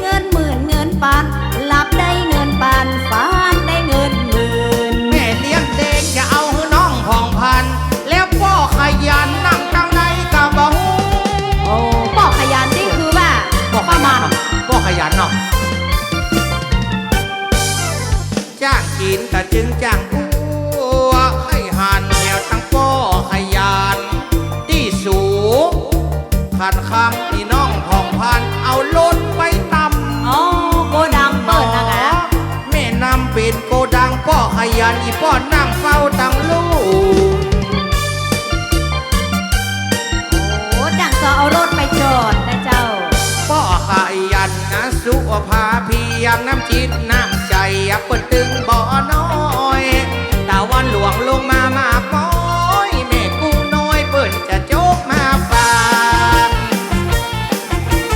เงินหมื่นเงินปันหลับได้เงินปันฝันได้เงินหมื่นแม่เลี้ยงเด็กจะเอาให้น้องผ่องพันแล้วพ่อขยันนั่งเจ้าในกะบ่ฮู้โอ้พ่อขยันนี่คือว่าประมาณพ่อขยันเนาะจ้างกินแต่จึงจ้างผัวให้หันแถวทั้งพ่อขยันที่สูงขันคำที่น้องผ่องพันเอาล้นไปตำอ๋อโกดังเปิดนะคะแม่นำเป็นโกดังพ่อขยันอีพ่อนั่งเฝ้าตั้งลูกโอ้จังก็เอารถไปจอดนะเจ้าพ่อขยันนะสุภาพียังน้ำจิตน้ำใจเปิดตึงบ่อน้อยตะวันหลวงลงมาป้อยแม่กุ้งน้อยเปิดจะโจกมาฝาก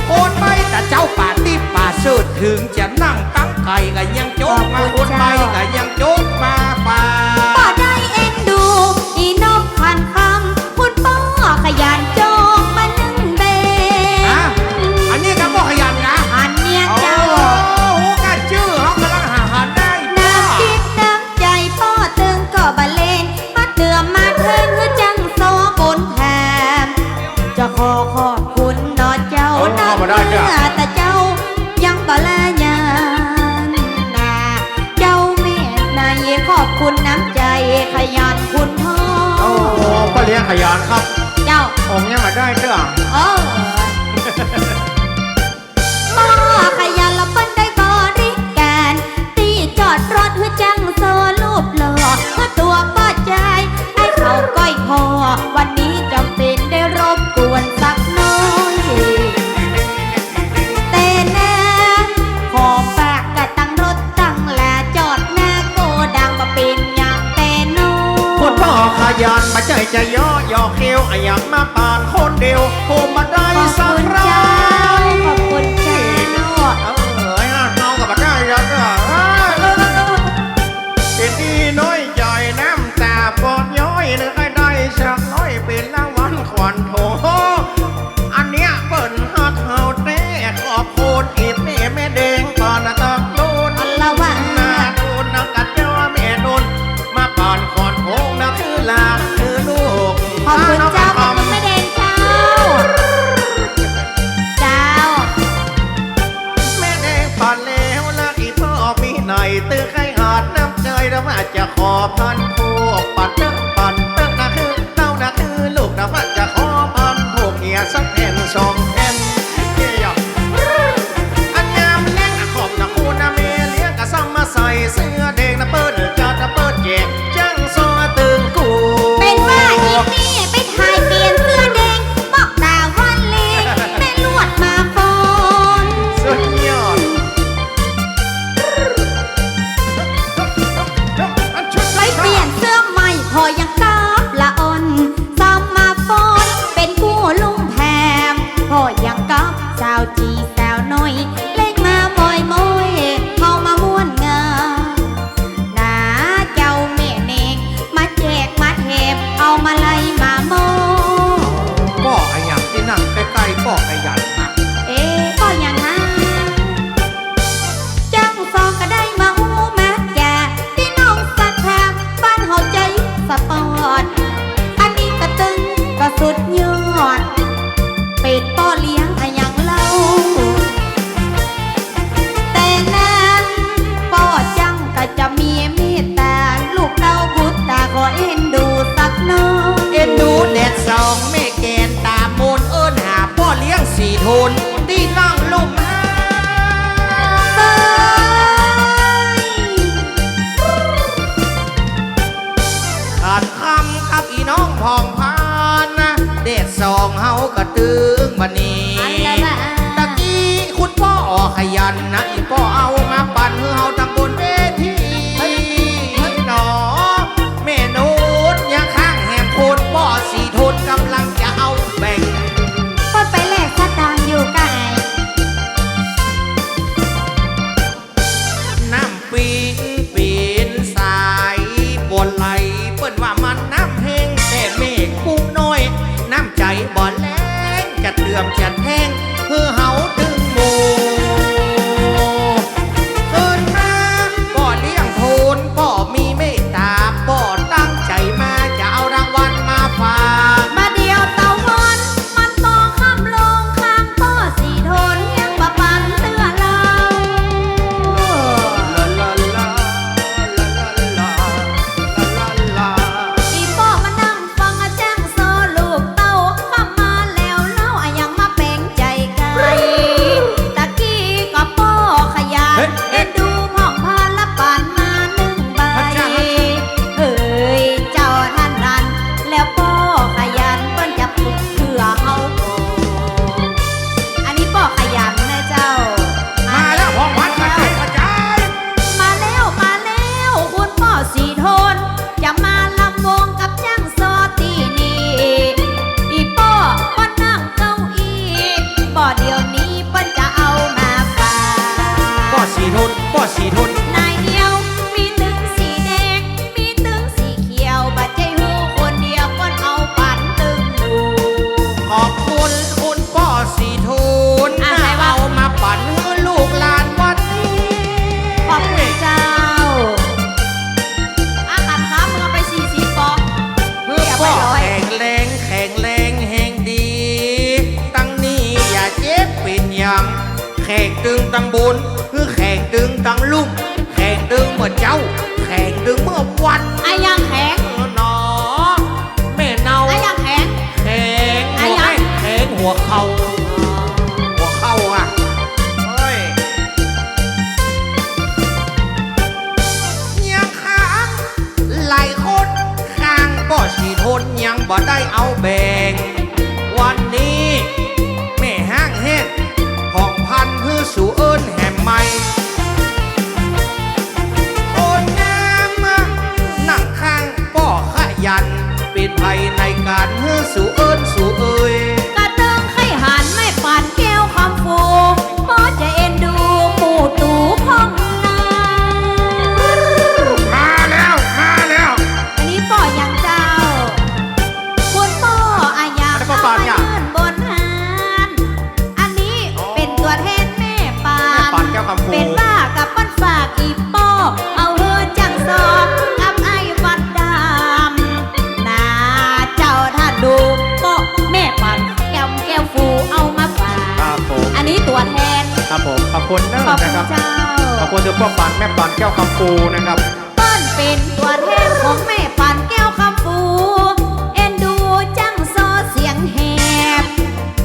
โอนไปแต่เจ้าป่าที่ป่าสุดถึงจะนั่งตั้งไก่ก็ยังโจกมาโอนไปก็ยังโจกมาฝากป้าได้เอ็นดูอีนกพันคำคุณป้าขยันโจกมานึ่งเบนอันนี้ก็พ่อขยันนะอันเนี้ยเจ้าหูกันชื่อเขากำลังหาได้น้ำคิดน้ำใจพ่อตึงก็บะเลนมาเตือมาเทินคือจังโซบนแถมจะขอบคุณนอเจ้าน้ำเมื่อแต่เจ้ายังก็ละยานนาเจ้าแม่นายขอบคุณน้ำใจขยันคุณพ่อโอ้ป้าเลี้ยงขยันครับเจ้าผมยังมาได้เจ้าป้าขยันแล้วเปิ้นได้บริการตีจอดรถเพื่อจังโซรูปหล่อเพื่อตัวป้าใจให้เขาก้อยคอวันนี้จำเป็นได้รบกวนสักน้อยแต่นะขอฝากกะตั้งรถตั้งแลจอดหน้าโกดังมาเป็นอย่างแต่น้อยคุณพ่อขยันมาใจจะย่อยอกเขี้ยวอยากมาปานคนเดียวโคมาได้สักครั้งขอบคุณเจ้าน้องกับมาได้ยังเป็นดีน้อยใหญ่น้ำตาปอดย้อยเนื้อได้สักน้อยเป็นละวันขวัญโถอันเนี้ยเปิ่นหักเฮาเต้ขอบคุณอีแม่เด้งปานตะลุนละวันนาดูนนักกัดเจ้าแม่นุนมาปานขอนโพงนักคือลาคือลูกขอบคุณเจ้าขอบคุณแม่เด้งเจ้าแม่เด้งปานแล้วละอีพ่อมีไหนตื้อใครอาจน้ำใจแล้วว่าจะขอพันพวกปัดเติ้งนะคือเต้านะคือลูกนะว่าจะขอพันพวกเหี้ยสักแผ่นสองแผ่นเกี่ยวอันยามแรงนะขอบนะคูนะเมเลี้ยงกะซ้ำมาใส่เสื้อแดงนะเปิดจัดนะเปิดแจกจังซอตึงกูเป็นว่าอีนี่ไปถ่ายเปลี่ยนเสื้อแดงบอกตาวันเล่แม่ลวดมาฟอนสุดยอดไปเปลี่ยนเสื้อใหม่พอยังกราบละอ่อนซ้ำมาฟอนเป็นผู้ลุงแถมพอยังกับสาวจีสาวน้อยเล็กมาบ่อยมอยเข้ามาม่วนงานนาเจ้าแม่เนกมาแจกมาแถมเอามาไล่มาโมพ่อขยันที่นั่งใกล้ๆพ่อขยันนะก็อย่างนั้นจังซองก็ได้มาหูมาแก่ที่น้องศรัทธาบ้านเฮาใจสปอร์ตอันนี้ก็ตึงก็สุดยอดเป็ดป้อเลี้ยงอะอย่างเล่าแต่นั้นป้อจังก็จะมีเมตตาลูกเต้าบุตรตาขอเอ็นดูสักน้อยเอ็นดูแดดสองแม่แกนตาโมนเอิ้นหาพ่อเลี้ยงสี่โทนที่นั่งลุ่มขาดคำกับอีน้องพองพานนะเด็ดสองเฮากระตึงบันนี้ตะกี้คุณพ่อขยันนะอีพ่อเอามาปั่นเฮือเฮาทั้งบนเวทีหนอแม่นูดยังข้างแหมโคนพ่อสี่โทนกำลังจะเอาแบ่งก็ไปแลกสตางค์อยู่ไกลน้ำปีนปีนสายบนไหลเปิ้นว่ามันน้ำแห้งแต่เมฆกุ้งน้อยน้ำใจบ่แรงจะเตือมจะแทงเพื่อเฮาดึงหมู สีทนป้อสีทน นายเดียวมีตึงสีแดงมีตึงสีเขียวบัดใจหูคนเดียวก็เอาปันตึงดู ขอบคุณคุณป้อสีทุน อะไรวะ เอามาปั่นให้ลูกหลานวันนี้ ขอบคุณเจ้าอาหารครับมึงเอาไป40 ปอก เพื่อป้อแข็งแรงแข็งแรงแห่งดี ตั้งนี้อย่าเจ็บเป็นอย่างแข่งตึงตั้งบุญคือแข่งตึงตั้งลุ่มแข่งตึงเมื่อเจ้า แข่งตึงเมื่อวัน ไอ้ยังแข็ง หนอแม่เนา ไอ้ยังแข็ง แข็ง ไอ้ หัว ยัง แข็งหัวเข่าหัวเข่าอ่ะเฮ้ยยังค้างหลายคนข้างก็สีทนยังบ่ได้เอาแบ่ง วันนี้แม่ห้างแห้งผ่องพันเพื่อสู่เอิญแห่มใหม่คนงามนั่งข้างป้อขยัน เป็นภัยในการเพื่อสู่เอิญสู่เอ่ย กระเติงไข่หันไม่ปั่นแก้วคำฟูเพราะจะเอ็นดูหมู่ตูพ่องนา มาแล้วมาแล้ว อันนี้ป่อยังเจ้าคุณป่ออาญา อันนี้ป่อปานเนี่ย ขึ้นบนหานอันนี้เป็นตัวแทนแม่ปา แม่ปานแก้วคำฟู เป็นบ้ากับปั้นฝากอีป้อเอาเฮือจังซอกกับไอ้วัดดำนาเจ้าถ้าดูป่อแม่ปานแก้วฟูเอามาฝาก ครับผม อันนี้ตัวแทน ครับผมขอบคุณนะ ขอบคุณ นะครับ เจ้า ขอบคุณทุกพ่อปันแม่ปันแก้วคำฟูนะครับ เปิ้นเป็นตัวแทนของแม่ปันแก้วคำฟู เอ็นดูจังซอเสียงแหบ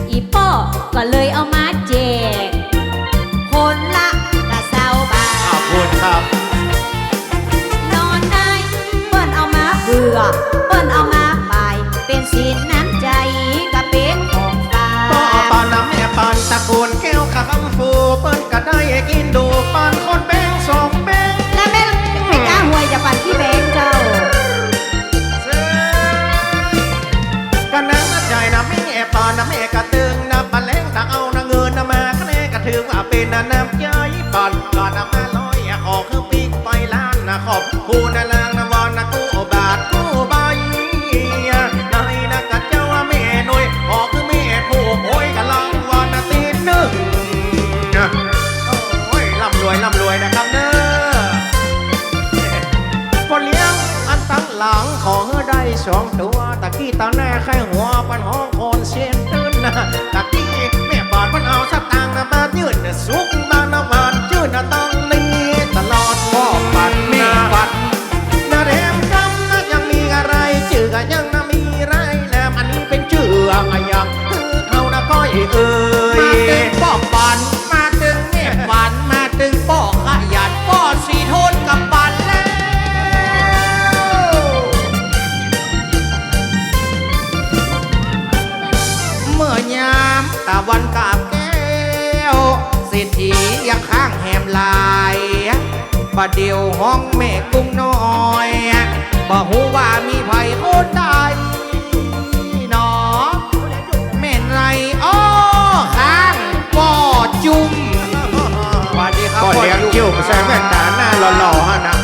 อีป้อก็เลยเอามาแจก คนละกะเซาบา ขอบคุณครับ นอนได้เปิ้นเอามาเบื่อ เปิ้นเอามาไปเป็นสินน้ำใจก็เป็นของฝา พ่อก ปานน้ำแม่ปานตะโกนแก้วคำฟูเปิ้นก็ได้กินดูปานคนแบงสองแบง และแม่กล้าหวยจะปั่นที่แบงค์เจ้า ก็นั่งใจนะแม่ปานนะแม่กระตึงนะปานแรงตะเอานะเงินนะมาคะแนนก็ถือว่าเป็นนะน้ำใจปานก่อนนะมาลอยขอคือปีกไปล้านนะขอบคุณนะลางนะวอนนะกู้บาทกู้ใบในนะกะเจ้าแม่หน่วยขอคือแม่ผู้โอยกะลังวอนนะตีหนึ่งโอ้ยร่ำรวยนะครับเนอะพอเลี้ยงอันตั้งหลังขอให้ได้2 ตัวตะกี้ตาหน้าไข้หัวปันห้องโคนเสียนตื้นนะตะกี้แม่บาดมันเอาสตางค์นะมายืนนะสุกบางนะหวานจืดนะต้องนี้ตลอดพ่อปันแม่ปันนะแถมจำนะยังมีอะไรจื่อก็ยังนะมีไรแล้วอันนี้เป็นชื่ออะไรยังคือเขานะก้อยเอ่ยมาตึงพ่อปันมาตึงแม่ปันมาตึงพ่อขยันพ่อสีโทนกับปันแล้ว เมื่อยามตะวันกาบแก้วเศรษฐียังข้างแหมลายประเดี๋ยวห้องแม่กุ้งน้อยบ่หูว่ามีไผคนใดหนอแม่นไรอ้อข้างป่อจุ่มสวัสดีครับ ก็เลี้ยงจิ้วใส่แว่นตาหน้าหล่อๆฮะนะ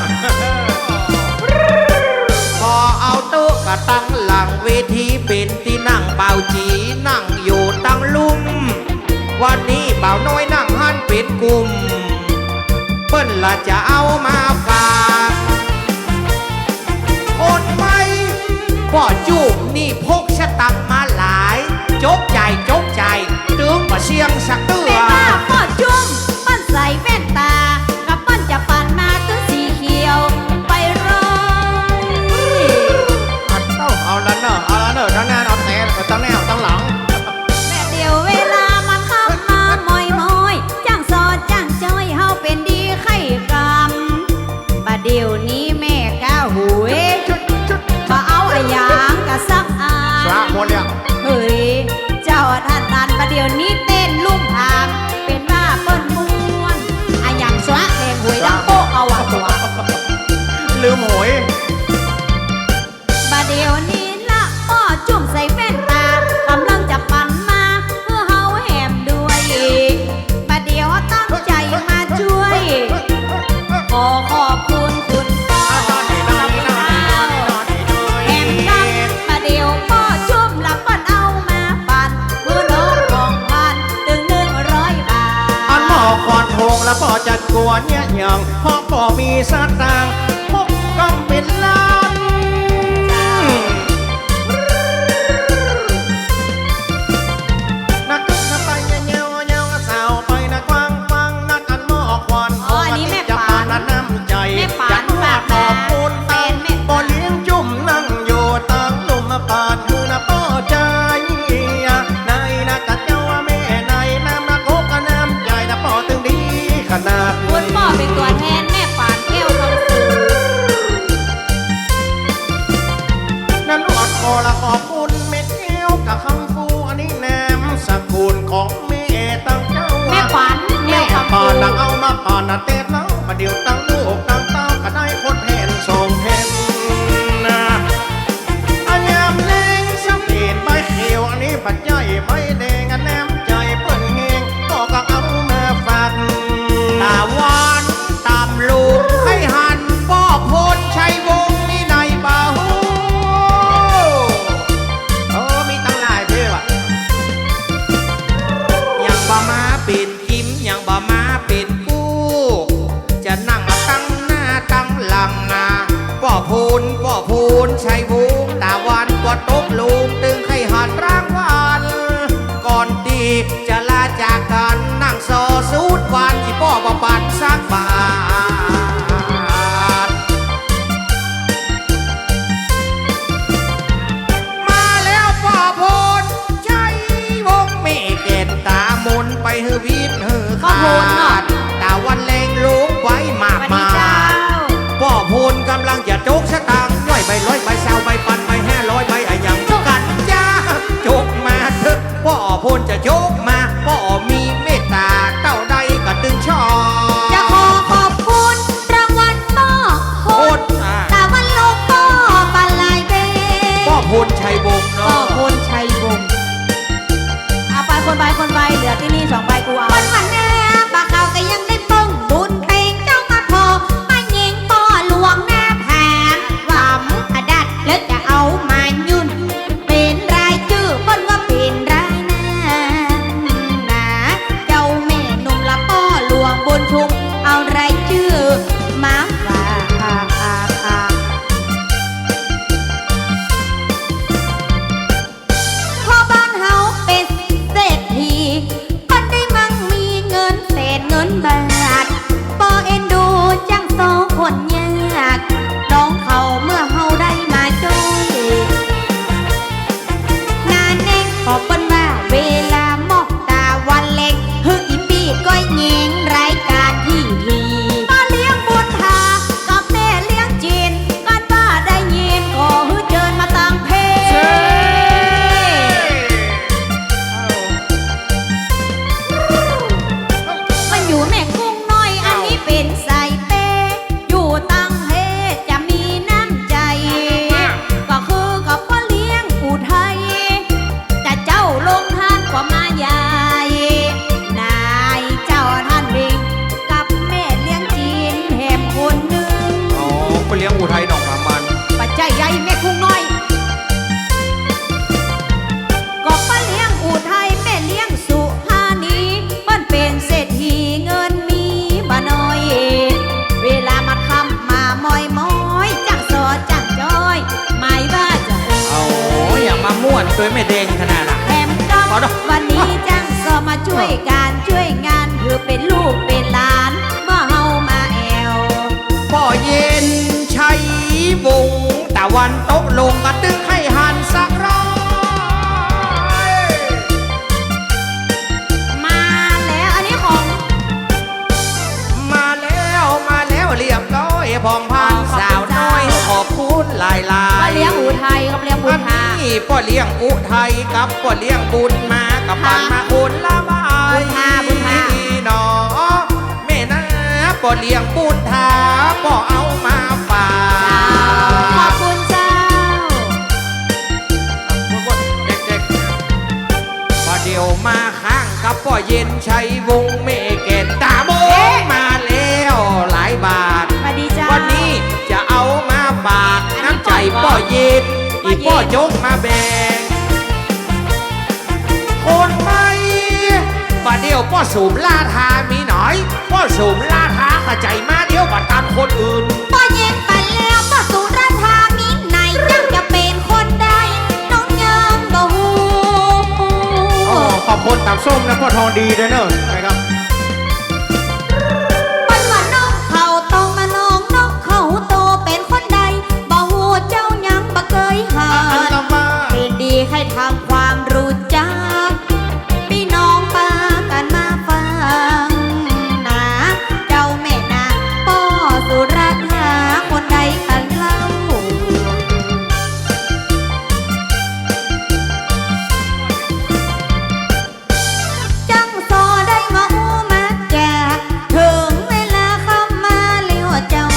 พอเอาโต๊ะกะตั้งหลังเวทีเป็นที่นั่งเป่าจีนั่งอยู่ตั้งลุ่ม วันนี้เป่าน้อยนั่งหันเป็นกลุ่ม เปิ้นละจะเอามาฝากคนไม่พ่อจูบนี่พกชะตังมาหลายจกใจตึงมาเสียงสักเตือ แม่ป้าปอดจุ้มปั้นใส่แว่นตา กับปั้นจะปั่นมาตัวสีเขียว ไปรอย เอาละเนอะตั้งหน้าเอาแทนตั้งแนวตั้งหลัง แม่เดียวเวลามันเข้ามามอยจังซอจังจ้อยเฮาเป็นดีไข่ก ตัวเนี่ยยังเพราะบ่มีสตางค์พกกำเป็นล้านนักตึกนักไปเงี้ยวเงี้ยวสาวไปนักกว้างกว้างนักอันหม้อควัน อ๋ออันนี้แม่ จะ ปาน ปานน้ำใจ แม่ปาน จะว่าขอบคุณ แฟนแม่ บ่เลี้ยงจุ่มนั่งอยู่ตั้งลุ่มมาปานคือนะป้อใจในนักกะเจ้าแม่ในน้ำนักโอกะน้ำใจนะป้อตึงดีขนาด คุณพ่อเป็นตัวแทนแม่ปานแก้วคำฟู นั้นอดคอละขอบคุณเม็ดแก้วกับคำฟูอันนี้แนมสกุลของแม่ตั้งเจ้า แม่ปานแก้ แม่ วคำ ปา ฟู นนังเอามาปานนะเต้นแล้วมาเดียวตั้งลูกตั้งเต้าก็ได้คนเห็นส่งเห็นนะอันยามเล่งสำเร็จใบเขียวอันนี้ปัจจัยใบแดงอันแนมใจเปิ้นเฮงก็เอามาฝาก ตาหวานตามลูกให้หันป้อพลชัยวงศ์นี่ในเบา มีตั้งหลายเพลงว่ะ ยังบ่มาเป็นกิมยังบ่มาเป็นกู้จะนั่งตั้งหน้าตั้งหลังป้อพูนชัยวงศ์ตาหวานกว่าตกลูกตึงให้หันรางวัลก่อนดีจะลาจากกันนั่งซอสูดหวานที่ป้อบ่ปันสักบาท มาแล้วป่อพลใจวงไม่เก็นตามุนไปฮือวีดฮือ พ่อ ขา โพนเนาะ ดตาวันเลงลุงไว้มาก สวัสดี มา เจ้า ป่อพลกำลังจะโจกสตางค์ย่อยใบร้อยใบแซวใบปันใบ500ใบอะยังกันจ้าโจกมาเถอะป่อพลจะโจกมาป่อมีเมตตาเต้าใดก็ตึงชอ จะขอขอบคุณรางวัลพ่อโพ โพ น นอ่ะ ตาวันโลกพ่อปลาไหลเบ้ ป่อพลชัยวงศ์ พ่อ เนาะ โพนชัยวงศ์เอาไปคนใบเหลือที่นี่2 ใบกูเอาวันแน่ปลาขาวก็ยังได้เปิ้งบุญเพลงเจ้ามาพอมายิงพ่อหลวงแม่แผนหวังอดัดแล้วจะเอามายุ่นเป็นรายชื่อเปิ้นว่าเป็นรายหน้านะเจ้าแม่หนุ่มละพ่อหลวงบุญชุมเอารายชื่อมาฝาก พ่อบ้านเฮาเป็นเศรษฐีคนได้มั่งมีเงินเศษเงินบาทบ่เอ็นดูจังโซคนยากน้องเขาเมื่อเฮาได้มาช่วยงานเองขอเปิ้นว่าเวลามอกตาวันเล็กฮึอีปีก้อยเงงรายการที่ทีมาเลี้ยงบุญทากับแม่เลี้ยงจีนกันบ้าได้ยินก็ฮึเจิญมาตั้งเพ มันอยู่แม่กุ้งน้อยอันนี้เป็นสายเป้อยู่ตั้งเฮจะมีน้ำใจ ก็คือกับพ่อเลี้ยงอุทัยแต่เจ้าลงทานกว่ามาใหญ่นายเจ้าท่านเองกับแม่เลี้ยงจีนแถมคนหนึ่ง อ๋อไปเลี้ยงอุทัยหนองประมัน ปัจจัยใหญ่แม่กุ้งน้อย ก็ป้าเลี้ยงอุทัยแม่เลี้ยงสุภานีมันเป็นเศรษฐีเงินมีบ่น้อย เวลามาทำมามอยมอยจังสอจังจอยไม่ว่าจะ เอาอย่ามาม่วนตัวไม่เด้งขนาดน่ะ แถมกั ขอโทษ วันนี้จังสอมาช่วยการช่วยงานคือเป็นลูกเป็นหลานเมื่อเฮามาแอว พ่อเย็นชัยวงศ์ตะวันตกลงกระตึกให้หันสักร้อย มาแล้วอันนี้ของ มาแล้วเรียบร้อยพองพันสาวน้อยขอบคุณหลาย ป้าเลี้ยงอุทัยกับเลี้ยงบุญทา นี่พ่อเลี้ยงอุทัยกับพ่อเลี้ยงบุญมากับปันมาอุ่นละบาย บุญทา หนอแม่นะพ่อเลี้ยงบุญทาพ่อเอามาฝาก ขอบคุณเจ้า เด็กๆพอเดียวมาข้างกับพ่อเย็นชัยวงศ์เมเกตตาโบงมาแล้วหลายบาท สวัสดีเจ้า วันนี้จะเอามาฝากน้ำใจพ่อเย็นอีพ่อจงมาแบ่งคนไม่ประเดี๋ยวพ่อสูมลาทามีหน่อยพ่อสูมลาทา ใจมาเดียวบัดตานคนอื่น บ่เย็นไปแล้วบ่สุราธามีไหนยังจะเป็นคนใดน้องยังบ่ฮู้ อ๋อขอบคุณตามส้มนะพ่อทองดีด้วยเนอะนะครับ ปันว่านกเขาต้องมาลองนกเขาโตเป็นคนใดบ่ฮู้เจ้ายังบ่เคยหา อัน น ละมา ให้ดีให้ทำความรู้จักพี่น้องป้ากันมาฟังนะเจ้าแม่นาป้อสุราธาคนใดกันเล่า จังซอได้มาอู้มาแจกถึงเวลาเข้ามาเลี้ยวเจ้า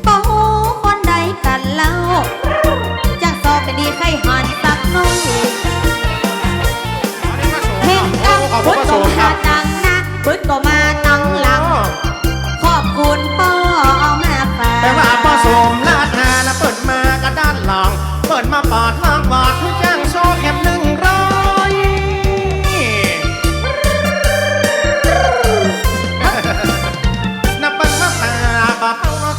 ป้าหูคนใดกันเล่าจังซอไปดีใครหันสักหน่อยเห็นกัง ขอบคุ พุ ณ ท พระ ธ ส ก็ งฆ์ค มา รับ ตังนะพุทธก็มาตังหลัง ขอบคุณป้อเอามาฝาก แต่ว่าพ่อสมลาดหานะเปิดมาก็ด้านหลัง เปิดมาปาดล่างบาทให้จ้างโซ่แคม100นับปังนับตาบาเป้าก็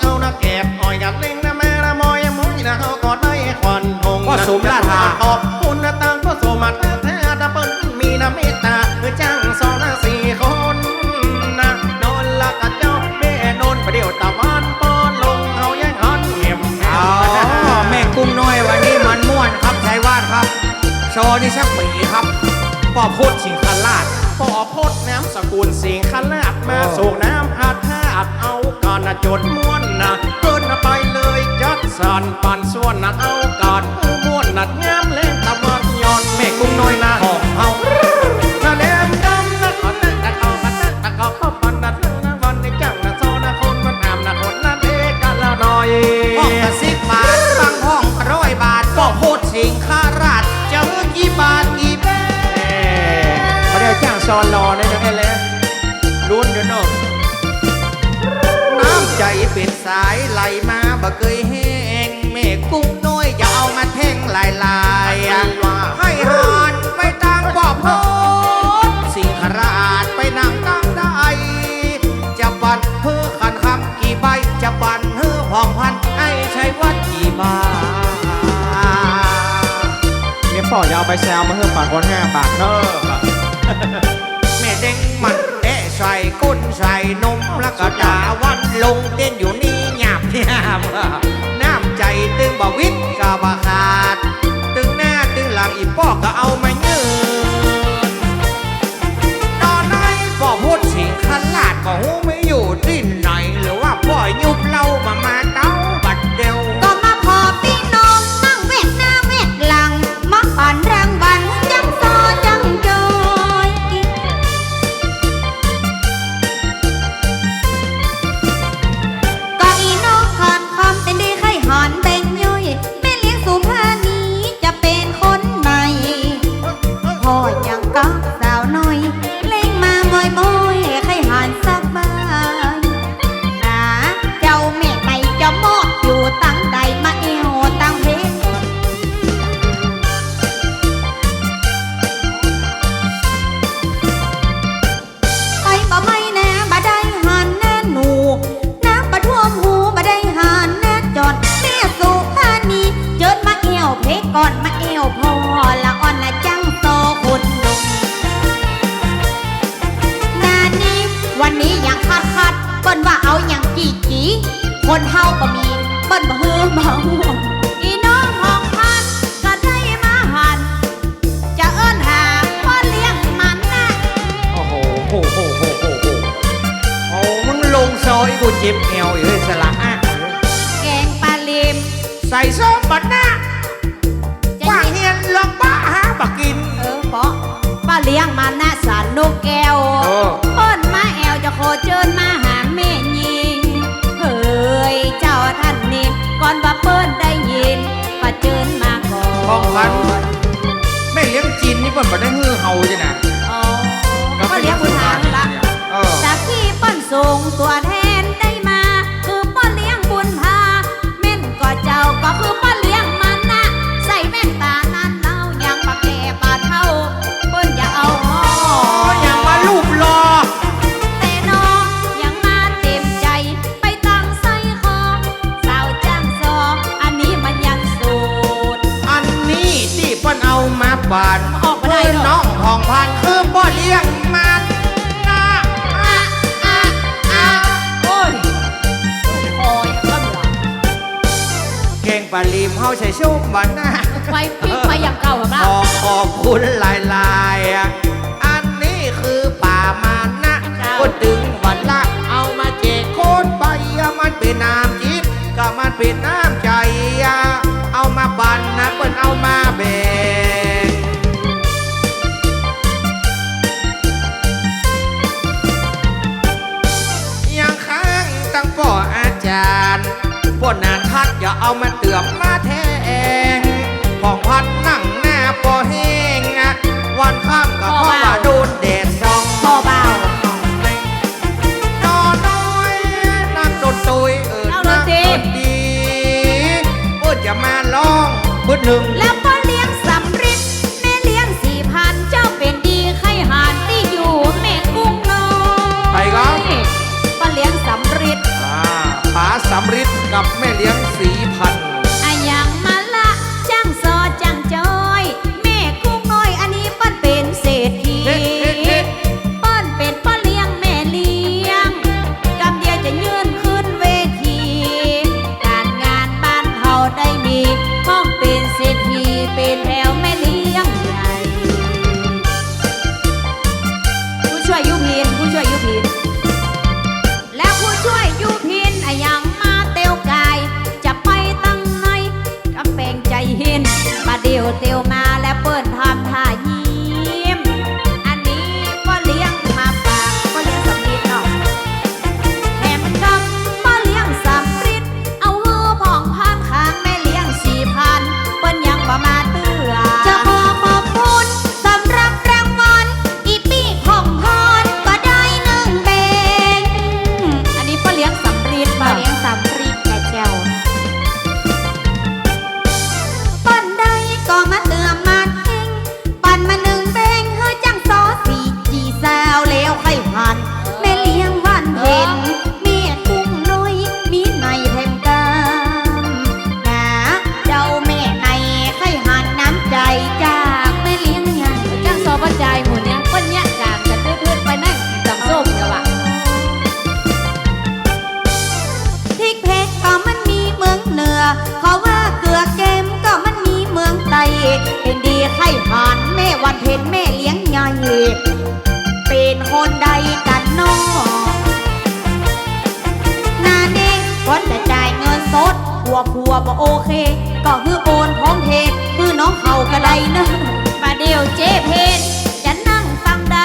เอานะเก็บอ้อยกันเล่งนะแม่นะมอยมุ้ยนะเขาก็ได้ควันหง พ่อสมราชา ขอบคุณนะตังพ่อสมมาแท้ๆนะเปิ้นมีนะเมตตาคือจ้างสองนะ4 คนนะนอนละกับเจ้าแม่นนประเดี๋ยวตะวันป้อนลงเอายังหันเงียบ อ๋อแม่กุ้งน้อยวันนี้มันม่วนครับชัยวาดครับ โชว์นี่ชักปีครับพ่อพูดสิงคันลาด ปอพดน้ำสกุลสิงขลาดมาสู่น้ำอาธาตเอาก่อนนะจดม้วนนะเกินนะไปเลยจัดสันปันส่วนนะเอาก่อนผู้ม้วนนัดงามเล่นตะวันย้อนแม่กุ้งน้อยนะของเฮานะแนมดำนะขอตั้งนะเอามาตั้งนะเอาเข้าปันนะตั้งนะวันในจังนะโซนะคนมันอามนะคนนะเด็กกันละหน่อย ห้องละ10 บาทบางห้อง100 บาทพ่อพูดสิงคาราชจะเมื่อกี่บาทกี่เบ้ เขาได้จ้างซอนรอเนี่ยนะแค่แล้วลุ้นเดี๋ยวเนอะ น้ำใจเป็นสายไหลมาบ่เคยแห้งแม่กุ้งน้อยอย่าเอามาแท่งลายให้หานไปตังบ่อโพดสิงคราชไปนั่งตั้งได้จะบันเพื่อขันคำกี่ใบจะบันเพื่อผ่องพันให้ใช้วัดกี่บาท เนี่ยพ่ออย่าเอาไปแซวมาเพิ่มปากคน5 บาทเนอะ แม่เด้งมันแอะใส่ก้นใส่นมแล้วก็ด่าวันลงเต้นอยู่นี่หยาบหยาบน้ำใจตึงบ่วิทย์ก็บ่ขาด ตึงหน้าตึงหลังอีป้อก็เอามายืนตอนไหนป้อพูดสิงขลาดก็หูไม่อยู่ที่ไหนหรือว่าป้อยุบเล่ามาเต้าบัดเดียว ก็มาพอพี่น้องนั่งเวทหน้าเวทหลังมาปั่นรางวัลจังซอจังจอยก็อีน้องผ่านคำเป็นดีไข่หอนแบ่งย่อยแม่เลี้ยงสุภานีจะเป็นคนใหม่พ่อยังกับสาวน้อยเล่งมาบ่อยๆไข่หานสักบายนะเจ้าแม่ไม่จะมอบอยู่ตั้งใดมาเอวตั้งเพชร ไปบ่ไม่แน่บ่ได้หันแน่หนูน้ำบ่ท่วมหูบ่ได้หันแน่จอดแม่สุภานีเจิดมาเอวเพกก่อนมาเอวพอละอ่อนละจังโตคุณหนุ่มนานี้วันนี้อย่างคัดเปิ้นว่าเอาอย่างจีคนเฮาก็มีเปิ้นบ่ฮือบ่ห่วงอีน้องห้องพันก็ได้มาหันจะเอิ้นหาพ่อเลี้ยงมันนะ โอ้โหโหโหโหโหโหโอ้มึงลงซอยกูเจ็บแอวอยู่เลยสละอ่ะ แกงปลาลิม ใส่ส้มบัดหน้าว่าเฮียนลองบ้าหาบักกิน เปาะป้าเลี้ยงมาหน้าสารนกแก้ว โอ้ เปิ้นมาแอวจะโคเจิญมาหาแม่ยิงเฮ้ยเจ้าท่านนี่ก่อนว่าเปิ้นได้ยินก็เจิญมาก่อน ทองพันแม่เลี้ยงจีนนี่เปิ้นบ่ได้ฮือเฮาจ้ะนะ อ๋อป้าเลี้ยงบุญทางละ เออ จากที่เปิ้นส่งตัวแทนได้มา คือป้าเลี้ยงบุญพาแม่นก็เจ้าก็คือป้าเลี้ยงมันนะใส่แม่นตานั้นเล่ายังปากแก่ปาเท่าเปิ้นอย่าเอาพ่อ อย่ามาลูบรอ แต่นอยังมา ปลาลิมเฮาใช้ชุ่มวันนะ ไฟปิ้งไฟอย่างเก่าเหรอ ขอบคุณหลายๆอันนี้คือป่ามานะก็ดึงวันละเอามาเจกโคตรไปมันเป็นน้ำจิตก็มันเป็นน้ำใจเอามาปั่นนะเปิ้นเอามาแบ่งยังค้างตั้งป่ออาจารย์พวกนาทัดอย่าเอามาเตือมมาแทงของพัดนั่งหน้าปอแห้งวันข้ามก็เพราะว่าโดนแดดส่อง พอเบา นอน้อยนักดนตรีนักดนตรีเพื่อจะมาร้องเพื่อหนึ่ง แล้วพ่อเลี้ยงสำริดแม่เลี้ยง4,000เจ้าเป็นดีไข่หานที่อยู่แม่กุ้งน้อย ไปก็ พ่อเลี้ยงสำริด ป๋าสำริดกับแม่เลี้ยง4,000อะยังมาละจ้างซอจ้างจอยแม่กุ้งน้อยอันนี้ปั้นเป็นเศรษฐีปั้นเป็นพ่อเลี้ยงแม่เลี้ยงกำเดียวจะยืนขึ้นเวทีการงานบ้านเฮาได้มีห้องเป็นเศรษฐีเป็นแถวแม่เลี้ยงใหญ่ผู้ช่วยยุพินผู้ช่วยยุพินแล้วผู้ช่วยยุพินอะยังมาเตียวกายจะไปตั้งไหนกำแพงใจเห็นมาเดียวเตียวมาแล้วเปิดทำท่ายิ้มอันนี้ก็เลี้ยงมาฝากก็เลี้ยงสำริดเนาะแถมกำก็เลี้ยงสำริดเอาหือผ่องพานข้างแม่เลี้ยง4,000เปิ้นยังบ่มาเตือจะขอขอบคุณสำหรับรางวัลอีปีของพรก็ได้1เบงอันนี้ก็เลี้ยงสำริดมาเลี้ยงสำริดแก่เจ้าปั้นได้ก็มาเตือมาเข่งปั้นมา1เบงเฮ้ยจังซอ4จีสาวแล้วไข่พันแม่เลี้ยงวันเพ็ญเมียกุ้งน้อยมีในแถมกำนะเจ้าแม่ในไข่หันน้ำใจจากแม่เลี้ยงใหญ่จ้างซอปัจจัยหมู่เนี้ยเปิ้นเนี่ยจางกันทื่อๆไปนั่งตำส้มเนี่ยว่ะพริกเผ็ดก็มันมีเมืองเหนือเขาว่าเกลือเกมก็มันมีเมืองใต้เป็นดีไข่หันแม่วันเพ็ญแม่เลี้ยงใหญ่เป็นคนใดกันน้อนาเด็กคนจะจ่ายเงินสดผัวบ่โอเค ก็คือโอนพร้อมเพศคือน้องเขาก็ได้เนอะมาเดียวเจ๊เพศจะนั่งฟังใด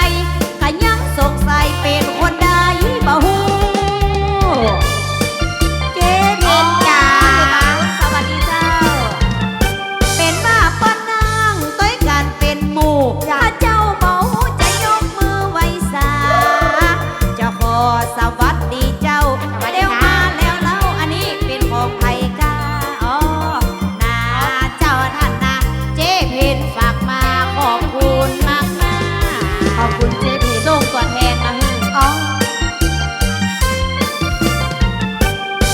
ก็ยังสงสัยเป็นคนใดบ่ฮู้เจ๊เพศจ๋าสวัสดีเจ้า เป็นมาปะนางต้อยกันเป็นหมู่ถ้าเจ้าเบาจะยกมือไหว้สาจะขอสวัสดีเจ้าเดี๋ยวมาแล้วเล่าอันนี้เป็นของไผกาอ๋อนาเจ้าท่านนะเจ๊เพนฝากมาขอบคุณมากนะขอบคุณเจ๊เพนส่งตัวแทนมาให้อ๋อ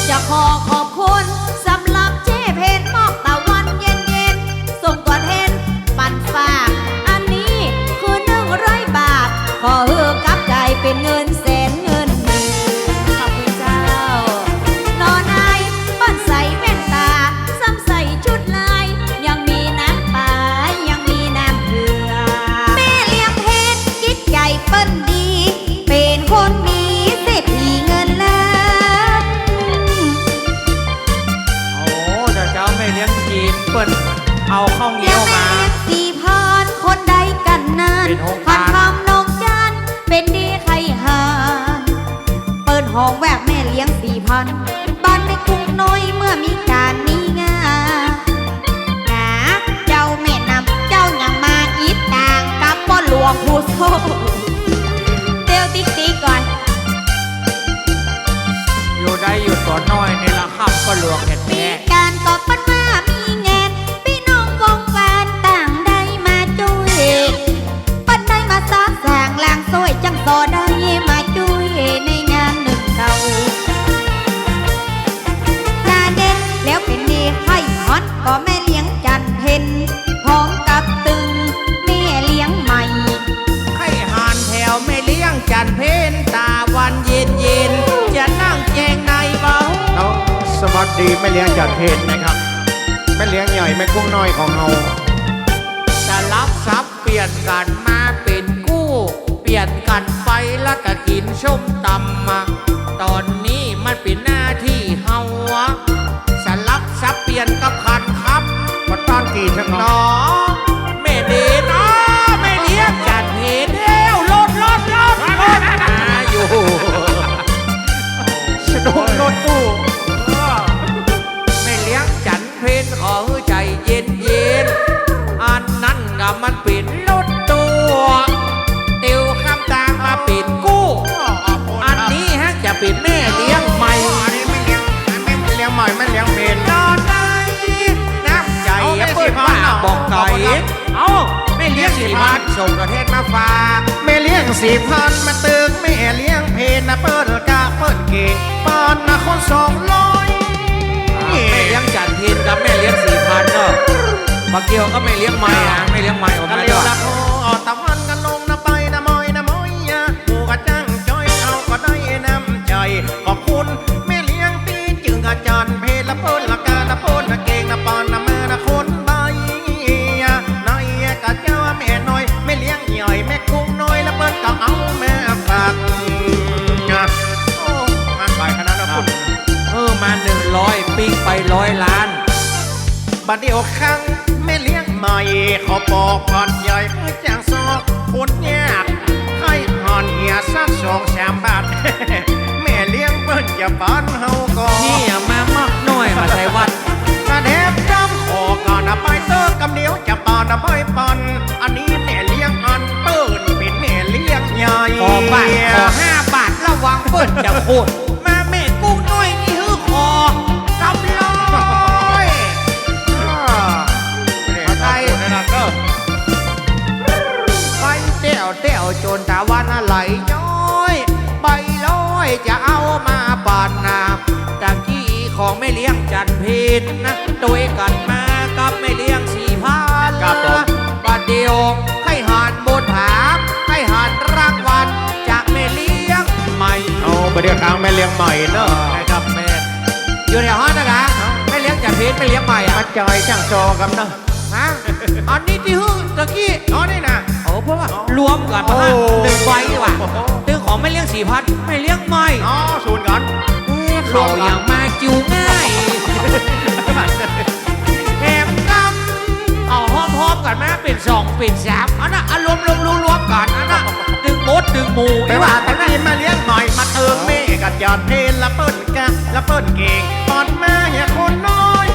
จะขอขอบคุณสำหรับเจ๊เพนมอบตะวันเย็นๆส่งตัวแทนปันฝากอันนี้คือ100 บาทขอเฮือกับใจเป็นเงินแสนเงินหมื่นขอบคุณเจ้านอนนายปั้นใส่แว่นตาซ้ำใส่ชุดลายยังมีน้ำปลายังมีน้ำเกลือแม่เลี้ยงเพชรจิตใจเปิ้นดี เป็นคนมีเศรษฐีเงินล้าน โอ้เจ้าไม่เลี้ยงจีนเปิ้นเอาข้าวเหนี แล้ ยว ว แม่ มา เลี้ยง4,000คนใดกันนั้น เป็นโฮง พั กาน ร คำนองจันเป็นดีไข่หานเปิดห้องแวบแม่เลี้ยง4,000บ้านไม่กุ้งน้อยเมื่อมีการมีงานนะเจ้าแม่นำเจ้ายังมาอีทต่างกับพ่อหลวงผู้โซเตียวติ๊กติ๊กก่อน อยู่ได้อยู่ตัวน้อยนี่ละครับก็หลวงเห็ด มี แม่ การก่อปัญมามีแงนพี่น้องวงแฟนต่างได้มาจุยปันได้มาสร้างลางซอยจังซอได้มาจุยในงานหนึ่งเก่าหน้าเด่นแล้วเป็นดีไข่ฮอตก็แม่เลี้ยงจันเพ็ญพร้อมกับตึงแม่เลี้ยงใหม่ ไข่หานแถวไม่เลี้ยงจันเพนตาวันเย็นๆจะนั่งแจงในเบา แล้วสวัสดีแม่เลี้ยงจัดเพนนะครับ แม่เลี้ยงใหญ่แม่กุ้งน้อยของเรา จะรับทรัพย์เปลี่ยนกันมาเป็นกู้ เปลี่ยนกันไปแล้วก็กินส้มตำมาตอนนี้มันเป็นหน้าที่เฮาสลับซับเปลี่ยนกับคันครับ วัดบ้านกี่ชัก น้ เนาะ องแม่เดนะแม่เลี้ยงจัดเหตุเดียวรถอยู่ สะดุ้งรถตู้ แม่เลี้ยงจันเพนขอใจเย็นเย็นอันนั้นก็มันเป็นรถตัวเตียวข้ามทางมาเป็นกู้ อันนี้ฮะจะเป็นแม่เลี้ยงใหม่ อันนี้ไม่เลี้ยงไม่เลี้ยงใหม่ไม่เลี้ยงเพน นอนได้น้ำใจเปิดปากบอกไก่เอาแม่เลี้ยง4,000ส่งประเทศมาฝาก แม่เลี้ยง4,000มาตึกแม่เลี้ยงเพนนะเปิ้ลกะเปิ้ลเก่งปอนนะคน200 แม่เลี้ยงจันทินกับแม่เลี้ยง4,000เนาะบางเกียวก็แม่เลี้ยงใหม่นะแม่เลี้ยงใหม่ออก กัน มา เร็ ด้ ว วย นะพ่อตะวันกันลงนะไปนะมอยนะมอยอะหมูกระจังจ้อยเอาก็ได้น้ำใจขอบคุณแม่เลี้ยงตีจึงอาจารย์เพลละเปิ้ลละกาละเปิ้ลละเก่งนะปอนนะแม่นะคนใบน้อยกะเจ้าแม่น้อยแม่เลี้ยงใหญ่แม่กุ้งน้อยละเปิ้ลก็เอาแม่ฝากโอ้มาไปขนาดนั้นคุณ มา100ปิ้งไป100 ล้าน บัดเดียวครั้งแม่เลี้ยงใหม่ขอบอกผ่อนใหญ่เพื่อจ้างซอกคนยากให้ผ่อนเหียสัก2-3 บาท แม่เลี้ยงเปิ้นจะปานเฮาก่อน นี่มามากหน่อยมาใส่วัด กระเดบจำขอก่อนนะไปเตอร์กำเดียวจะปอนนะไปปอนอันนี้แม่เลี้ยงอันเปิ้นเป็นแม่เลี้ยงใหญ่ ขอบาทขอ5 บาทระวังเปิดจะโคตรมาแม่กุ้งน้อยนี่ฮือคอกำลอย ไทยนะก็ ไปเตี่ยวจนตะวันไหลย้อยใบลอยจะเอามาปั่นน้ำตะกี้ของแม่เลี้ยงจันเพนนะโดยกันมากับแม่เลี้ยง4,000 ครับผม บัดเดียวให้หานบนผาให้หานรางวัลจากแม่เลี้ยงใหม่ เอาบัดเดียวครั้งแม่เลี้ยงใหม่เนอะ ครับแม่อยู่แถวห้องนะคะแม่เลี้ยงจันเพนแม่เลี้ยงใหม่อะ มาจอยจ้างจอกันเนอะ ฮะอันนี้ที่ฮือตะกี้ อ๋อนี่นะ โอ้เพราะว่ารวมกันมา โอ้ 1 ใบดีกว่าตึงของไม่เลี้ยง4,000ไม่เลี้ยงไม่ อ๋อศูนย์ก่อน เขาอย่างมาจิวง่ายแถมกำเอาหอมๆกันมาเป็น2เป็น3อันน่ะอารมณ์รวมกันอันน่ะดึงมดดึงหมู ไม่ว่าแต่ทีมาเลี้ยงหน่อยมาเติมเมกัดยอดเพลละเปิ้ลกะละเปิ้ลเก่งปอนมาอย่าคนน้อย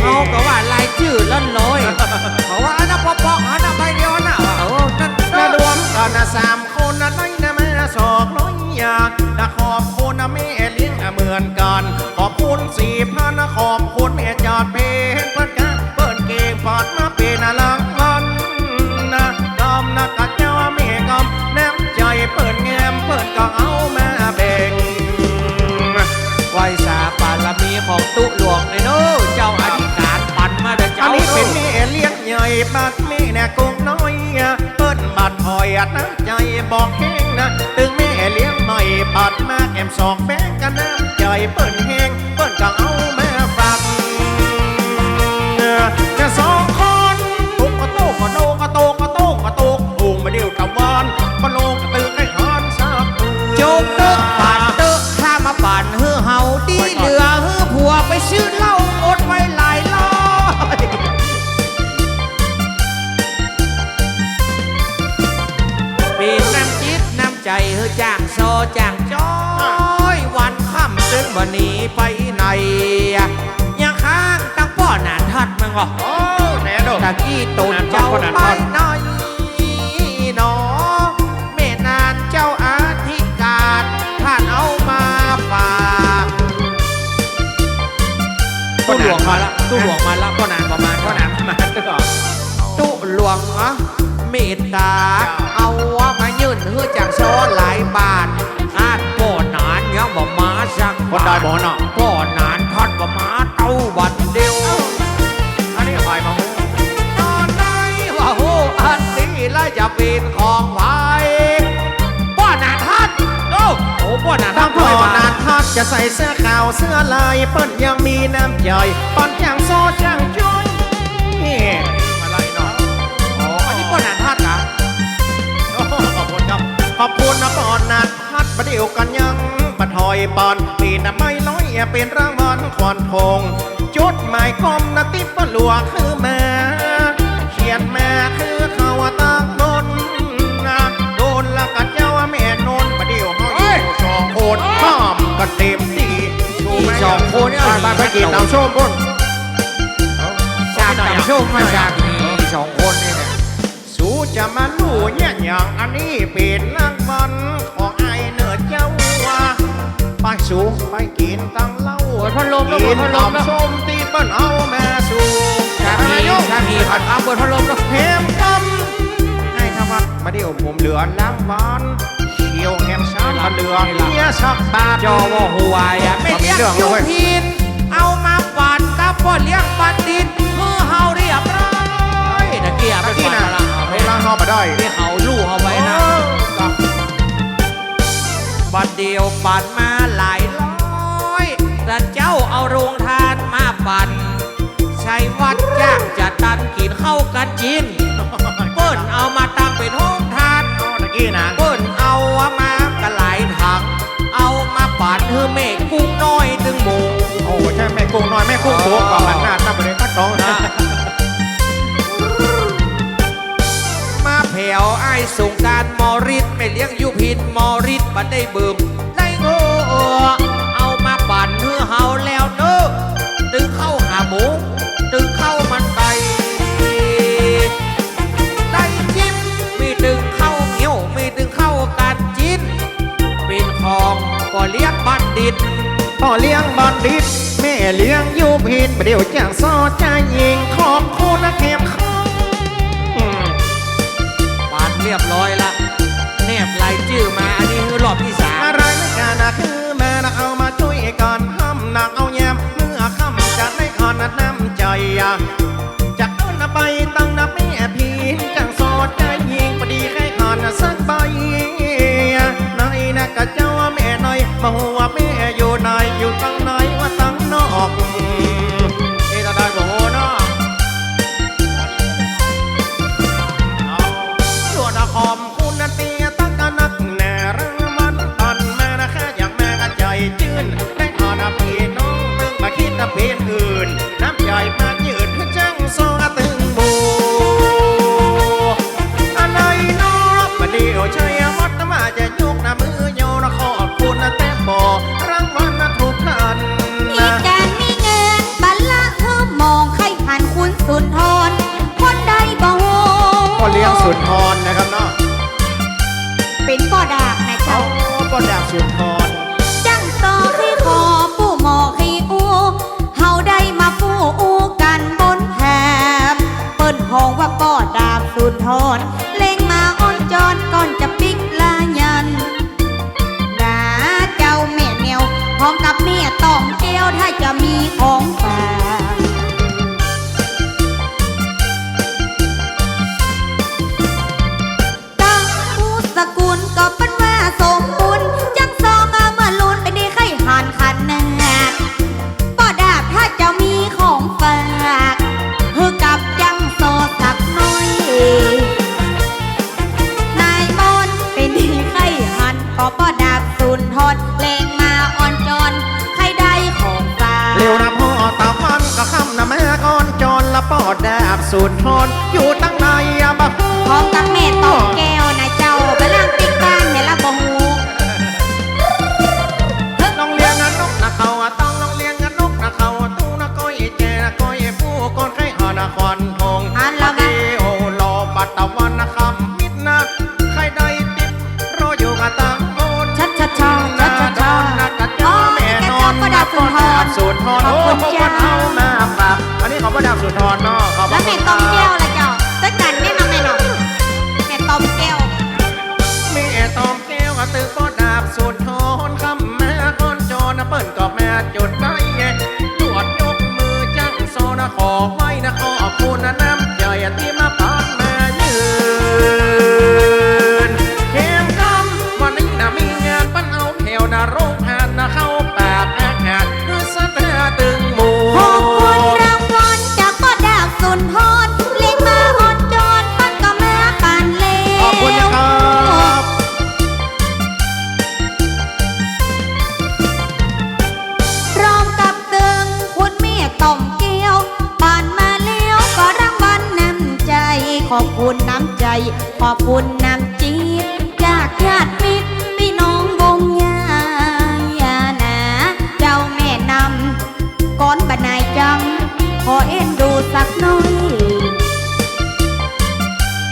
เอาก็ว่าลายชื่อล้นลอยเขาว่าอันน่ะปอกๆอันน่ะใบเดียวอันน่ะว่านั่น กระรวมกันนะ3 คนนะน้อยนะแม่200 อย่างนะขอบคุณนะแม่เลี้ยงเหมือนกัน ขอบคุณ4,000นะขอบคุณแม่จอดเพลเปิ้ลกะเปิ้ลเก่งปอนมาเป็นรางวัลนะกำนะกัดเจ้าแม่กำน้ำใจเปิ้ลแงมเปิ้ลก็เอามาแบ่ง ไหวสาปารมีของตุหลวงเลยเนอะเจ้าอธิการปันมาเด้อ อั เจ้าน นี้เป็น เน แม่ อะ เลี้ยงใหญ่บัดแม่น่ะกงน้อยเปิ้นบัดหอยน้ำใจบอกแห้งนะตึงแม่เลี้ยงใหม่บัดมาแอม2 แบงกันน้ำใจเปิ้นแห้งเปิ้นก็เอามาฟังจะ2 คนตุกกระโตกกระโตกกระโตกกระโตกกระโตกตุงมาเดียวกับวานมาลงตึกให้หานซับ โจกเตอะปั่นเตอะข้ามาปั่นเฮือเฮาดีเหลือเฮือผัวไปซื้อเหล้าอดไว้หลายร้อยเป็นน้ำจิตน้ำใจเฮือจ้างโซจ้างจ้อยวันค่ำซึ่งวันนี้ไปไหนยังค้างตั้งป้อนานทัดมึงเหรอ โอ้แน่ดอก ตะกี้ตนเจ้าไปหน่อยหนอแม่นานเจ้าอธิการท่านเอามาฝากตู้หลวงมาละตู้หลวงมาละก็นานประมาณก็นานประมาณตู้หลวงอะเมตตาเอาว่ามายื่นเพื่อจากโซหลายบาทท่านก่อนานยังบ่มาสัก คนได้บ่เนาะ ก่อนนานท่านบ่มาเต้าวันเดียว อันนี้ไปมาหู ตอนไหนว่าโหอันนี้แล้วจะเป็นของไผ่ป้อนานทัดโอ้ป้อนานทั ตั้ ด งพ่อนานทัดใจ จะใส่เสื้อขาวเสื้อลายเปิ้นยังมีน้ำใจปอนอย่างโซจังจ้อยอะไรเนาะ อ๋ออันนี้ก็หนันทัดนะ โอ้ขอบคุณครับขอบคุณนะปอนนัดพัดประเดี๋ยวกันยังปะถอยปอนปีนะไม่น้อยเป็นรางวัลควันทงจุดหมายคมนะติปหลวงคือแม่เขียนแม่คือเขาตั้งบนนะโดนละกัดเจ้าแม่นนประเดี๋ยวเขาอยู่สองคนข้ามกันเต็มที่ชูแม่ สองคนเนี่ย ไปกินน้ำส้มบน จากต่างโชคมาจากมีสองคนนี่เนี่ย สู้จะมาลู่เนี่ยอย่างอันนี้เป็นรางวัลของไอเนื้อเจ้าว่าไปสู้ไปกินตังเหล้า เปิดพัดลมแล้ว กิ เปิ น ดพัดลมแล้ว น้ำส้มตีเปิ้นเอาแม่สู่ ชาพีชาพีผัดเอาเปิดพัดลมแล้ว เพมกำให้ครับว่ามาเดี๋ยวผมเหลือรางวัลเขียวแฮมชาติเหลือเมียสักบาท จอว่าหัวอ่ะไม่เลี้ยงยูพินเอามาปั่นกับพ่อเลี้ยงบัณฑิตเมื่อเฮาเรียบร้อยตะเกียบไป ที่ ก่อน น่ะ ละเอาไป เวลาเข้ามาได้ ที่เขาลู่เอาไว้นะบัดเดียวปั่นมาหลายร้อยแต่เจ้าเอาโรงทานมาปั่นใช้วัดจ้างจะตันกินเข้ากันจินเปิ้นเอามาตั้งเป็นห้องทาน ตะกี้นะ เปิ้นเอามากระหลายถัง เอามาปาดเฮือเมฆกุ้งน้อยถึงหมู โอ้ใช่แม่กุ้งน้อยแม่กุ้งตัวกว่ามันหน้าตั้งประเด็นก็ต้องนะ มาแผ่วไอ้ายสงกรารมอริสไม่เลี้ยงยูพินมอริสบันได้เบิ่มได้โง่เอามาปั่นเฮือเฮาแล้วเน้อตึงเข้าหาหมูตึงเข้ามันไก่ได้จิ้มมีตึงเข้าเงี้ยวมีตึงเข้าการจิ้นเป็นของก็เลี้ยงบัณฑิต พ่อเลี้ยงบัณฑิตแม่เลี้ยงยูพินประเดี๋ยวจ้างซอใจยิงขอบคุณนะเข้มข้น ปาดเรียบร้อยละแนบลายชื่อมาอันนี้คือรอบที่สาม อะไรไม่การนะคือแม่นะเอามาช่วยกันห้ำหนักเอาแยมเมื่อค่ำจะได้ขอนัดน้ำใจจะเอิ้นไปตั้งนับแม่พีนจังซอใจยิงพอดีแค่ขอนสักใบในนะกะเจ้าแม่หน่อยมาหัวแม่อยู่ไหนอยู่ตั้งไหนว่าตั้งนอกเอตาได้บ่โหเนาะ ส่วนขอบคุณนะเตียตั้งกันนักแน่รางวัลปันแม่นะแค่อยากแม่ก็ใจจืนได้ขอนะพี่น้องตึงมาคิดนะเพนอื่นน้ำใจมายืดให้จังโซตึงบูอะไรเนาะมาเดียวใช้วัดมาจะยกนะมือโยนะขอบคุณนะแต่บอกรางวัลนะทุกท่าน มีการมีเงินบัลละเธอมองใครผ่านคุณสุนทรคนใดบ่โห ก็เลี้ยงสุนทรนะครับเนาะ เป็นป่อดากนะ เขา เจ้า ก็ดาบสุนทร จังซอให้คอปู่หมอให้อูเฮาได้มาฟู่อูกันบนแถบเปิ้นห้องว่าป่อดาบสุนทรเล่งมาอ้อนจอนก่อนจะปิกลายันดาเจ้าแม่แนวพร้อมกับแม่ต้องแก้วถ้าจะมีของฝากตั้งผู้สกุลก็เป็นว่าสมบุญจังซองเอาเมื่อลุนไปได้ไข่หันขันนาดป่อดาบถ้าเจ้ามีของฝากเฮือกับจังโซสักหน้อย นายมนเป็นดีไข่หันก็ป่อดาบสุนทรเลงมาอ่อนจอนใครได้ของฝาก เร็วนะพ่อตามันก็คำนะแม่ก่อนจอนละปอดแดบสูตรทนอยู่ตั้งในอะบะฮู พร้อมกับแม่ตองแก้วนะเจ้าไปล่างติ๊กบ้านเห็นละบ่ฮู น้องเลี้ยงนกนะเขาอะต้องน้องเลี้ยงนกนะเขาตู้นะก้อยเจนะก้อยผู้ก่อนใครหอนครทง อันละมา โอ้รอบัดตะวันนะคำมิดนะใครได้ติดรออยู่กับตังโอน ชัดชัดชอชัดชัดชอ นะกะเจ้าแม่นอน ประดับสุนทร สูตรทน ขอบ โอ้ คุณ พวก เจ้า มันเอามาฝากอันนี้เขาประดับสูตรทนเนาะขอบพ แล้ ระ ว คุ แม่ ณ ตอง ค แก้ รับ วละเจ้าด้วยกันแน่นอนแม่นอนแม่ตองแก้ว แม่ตอมแก้วกระตือก็ดาบสูตรทนคำแม่คนโจนะเปิ้นก็แม่จุดได้ตรวจยกมือจังโซนะขอไว้นะขอบคุณนะน้ำใจที่มาปานแม่ยืนเข้มกำวันนี้นะมีงานปั้นเอาแถวนะโรงทานนะเข้าป่า ำใจขอบคุณน้ำจิตจากญาติมิตรพี่น้องวงญานาเจ้าแม่นำก้อนบรรนายจังขอเอ็นดูสักหน่อย